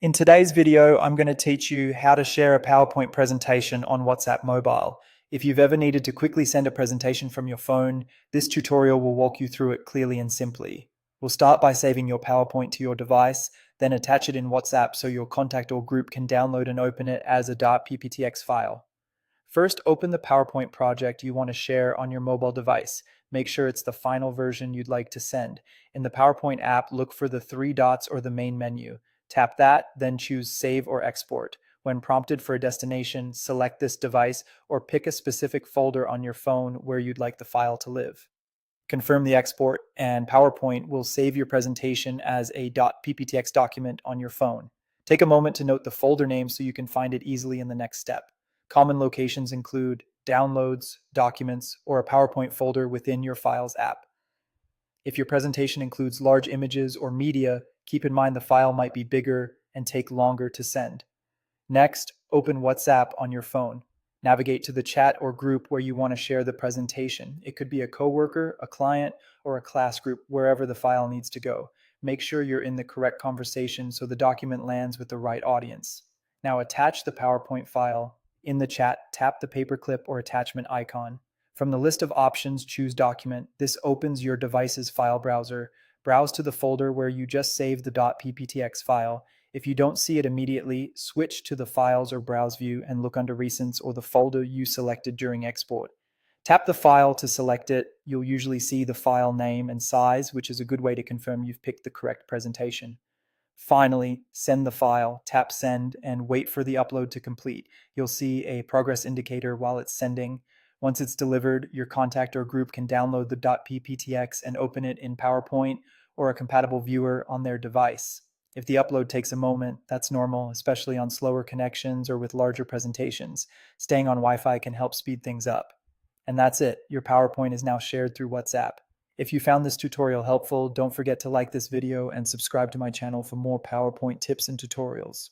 In today's video, I'm going to teach you how to share a PowerPoint presentation on WhatsApp Mobile. If you've ever needed to quickly send a presentation from your phone, this tutorial will walk you through it clearly and simply. We'll start by saving your PowerPoint to your device, then attach it in WhatsApp so your contact or group can download and open it as a .pptx file. First, open the PowerPoint project you want to share on your mobile device. Make sure it's the final version you'd like to send. In the PowerPoint app, look for the three dots or the main menu. Tap that, then choose Save or Export. When prompted for a destination, select this device or pick a specific folder on your phone where you'd like the file to live. Confirm the export, and PowerPoint will save your presentation as a .pptx document on your phone. Take a moment to note the folder name so you can find it easily in the next step. Common locations include Downloads, Documents, or a PowerPoint folder within your Files app. If your presentation includes large images or media, keep in mind the file might be bigger and take longer to send. Next, open WhatsApp on your phone. Navigate to the chat or group where you want to share the presentation. It could be a coworker, a client, or a class group, wherever the file needs to go. Make sure you're in the correct conversation so the document lands with the right audience. Now attach the PowerPoint file. In the chat, tap the paperclip or attachment icon. From the list of options, choose Document. This opens your device's file browser. Browse to the folder where you just saved the .pptx file. If you don't see it immediately, switch to the Files or Browse view and look under Recents or the folder you selected during export. Tap the file to select it. You'll usually see the file name and size, which is a good way to confirm you've picked the correct presentation. Finally, send the file, tap Send, and wait for the upload to complete. You'll see a progress indicator while it's sending. Once it's delivered, your contact or group can download the .pptx and open it in PowerPoint or a compatible viewer on their device. If the upload takes a moment, that's normal, especially on slower connections or with larger presentations. Staying on Wi-Fi can help speed things up. And that's it. Your PowerPoint is now shared through WhatsApp. If you found this tutorial helpful, don't forget to like this video and subscribe to my channel for more PowerPoint tips and tutorials.